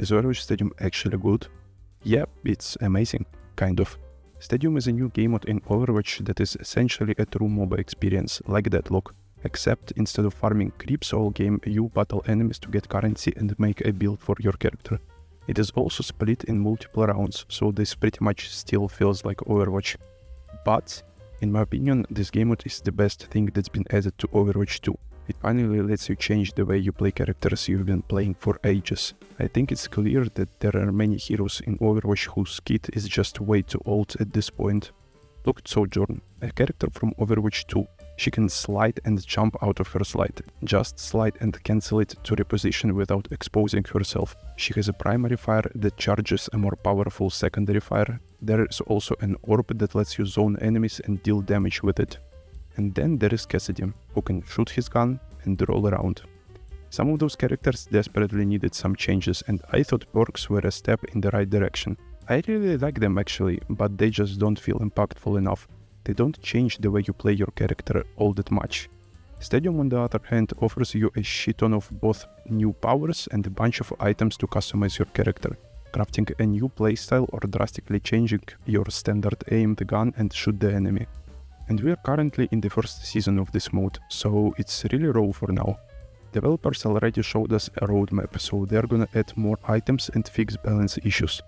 Is Overwatch Stadium actually good? Yeah, it's amazing, kind of. Stadium is a new game mode in Overwatch that is essentially a true MOBA experience, like Deadlock. Except instead of farming creeps all game, you battle enemies to get currency and make a build for your character. It is also split in multiple rounds, so this pretty much still feels like Overwatch. But, in my opinion, this game mode is the best thing that's been added to Overwatch 2. It finally lets you change the way you play characters you've been playing for ages. I think it's clear that there are many heroes in Overwatch whose kit is just way too old at this point. Look at Sojourn, a character from Overwatch 2. She can slide and jump out of her slide. Just slide and cancel it to reposition without exposing herself. She has a primary fire that charges a more powerful secondary fire. There is also an orb that lets you zone enemies and deal damage with it. And then there is Cassidy, who can shoot his gun and roll around. Some of those characters desperately needed some changes, and I thought perks were a step in the right direction. I really like them actually, but they just don't feel impactful enough. They don't change the way you play your character all that much. Stadium, on the other hand, offers you a shit ton of both new powers and a bunch of items to customize your character, crafting a new playstyle or drastically changing your standard aim the gun and shoot the enemy. And we are currently in the first season of this mode, so it's really raw for now. Developers already showed us a roadmap, so they're gonna add more items and fix balance issues.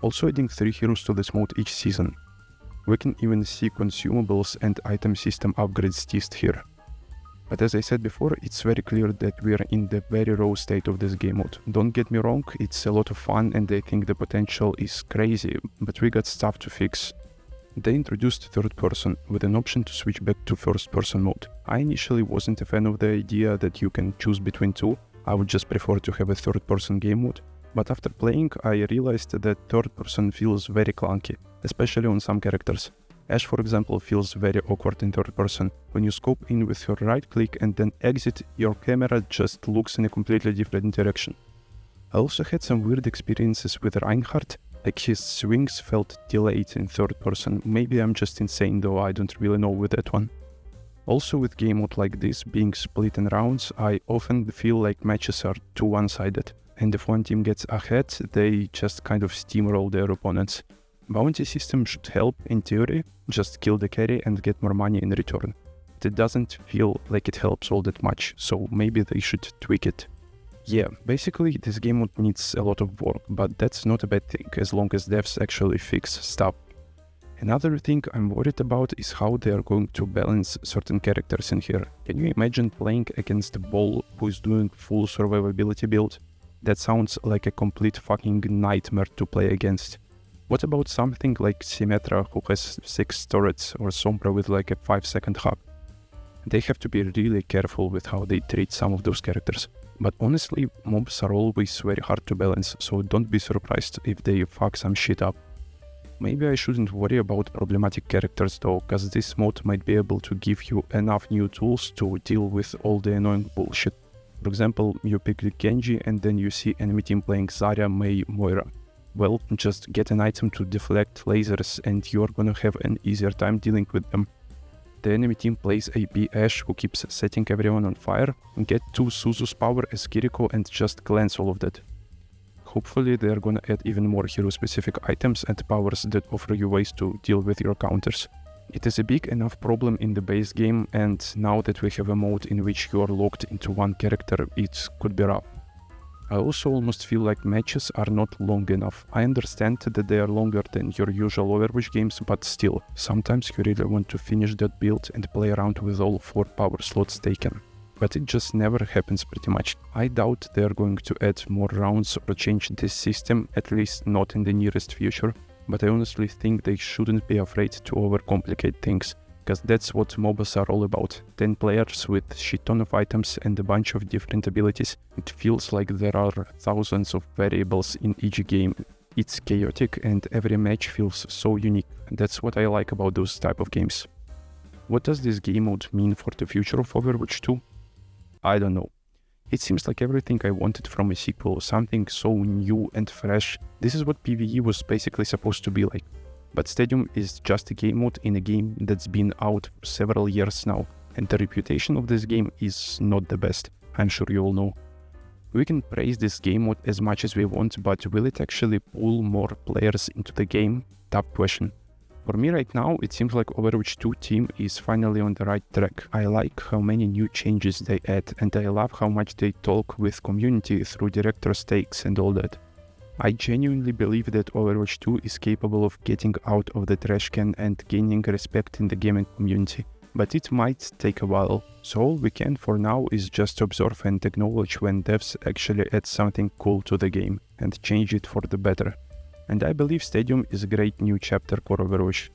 Also adding 3 heroes to this mode each season. We can even see consumables and item system upgrades teased here. But as I said before, it's very clear that we are in the very raw state of this game mode. Don't get me wrong, it's a lot of fun and I think the potential is crazy, but we got stuff to fix. They introduced third person with an option to switch back to first person mode. I initially wasn't a fan of the idea that you can choose between two. I would just prefer to have a third person game mode. But after playing, I realized that third person feels very clunky, especially on some characters. Ashe, for example, feels very awkward in third person. When you scope in with your right click and then exit, your camera just looks in a completely different direction. I also had some weird experiences with Reinhardt, like his swings felt delayed in third person. Maybe I'm just insane though, I don't really know with that one. Also with game mode like this being split in rounds, I often feel like matches are too one-sided. And if one team gets ahead, they just kind of steamroll their opponents. Bounty system should help in theory, just kill the carry and get more money in return. It doesn't feel like it helps all that much, so maybe they should tweak it. Yeah, basically this game mode needs a lot of work, but that's not a bad thing as long as devs actually fix stuff. Another thing I'm worried about is how they are going to balance certain characters in here. Can you imagine playing against a Ball who is doing full survivability build? That sounds like a complete fucking nightmare to play against. What about something like Symmetra who has 6 turrets or Sombra with like a 5-second hub? They have to be really careful with how they treat some of those characters. But honestly, mobs are always very hard to balance, so don't be surprised if they fuck some shit up. Maybe I shouldn't worry about problematic characters though, cause this mod might be able to give you enough new tools to deal with all the annoying bullshit. For example, you pick the Genji and then you see enemy team playing Zarya, Mei, Moira. Well, just get an item to deflect lasers and you're gonna have an easier time dealing with them. The enemy team plays AP Ashe who keeps setting everyone on fire, get 2 Suzu's power as Kiriko and just cleanse all of that. Hopefully they are gonna add even more hero-specific items and powers that offer you ways to deal with your counters. It is a big enough problem in the base game, and now that we have a mode in which you are locked into one character, it could be rough. I also almost feel like matches are not long enough. I understand that they are longer than your usual Overwatch games, but still, sometimes you really want to finish that build and play around with all 4 power slots taken. But it just never happens pretty much. I doubt they are going to add more rounds or change this system, at least not in the nearest future, but I honestly think they shouldn't be afraid to overcomplicate things, because that's what MOBAs are all about. 10 players with shit ton of items and a bunch of different abilities. It feels like there are thousands of variables in each game. It's chaotic and every match feels so unique. That's what I like about those type of games. What does this game mode mean for the future of Overwatch 2? I don't know. It seems like everything I wanted from a sequel, something so new and fresh. This is what PvE was basically supposed to be like. But Stadium is just a game mode in a game that's been out for several years now, and the reputation of this game is not the best, I'm sure you all know. We can praise this game mode as much as we want, but will it actually pull more players into the game? Tough question. For me right now, it seems like Overwatch 2 team is finally on the right track. I like how many new changes they add, and I love how much they talk with community through director's takes and all that. I genuinely believe that Overwatch 2 is capable of getting out of the trash can and gaining respect in the gaming community. But it might take a while, so all we can for now is just observe and acknowledge when devs actually add something cool to the game and change it for the better. And I believe Stadium is a great new chapter for Overwatch.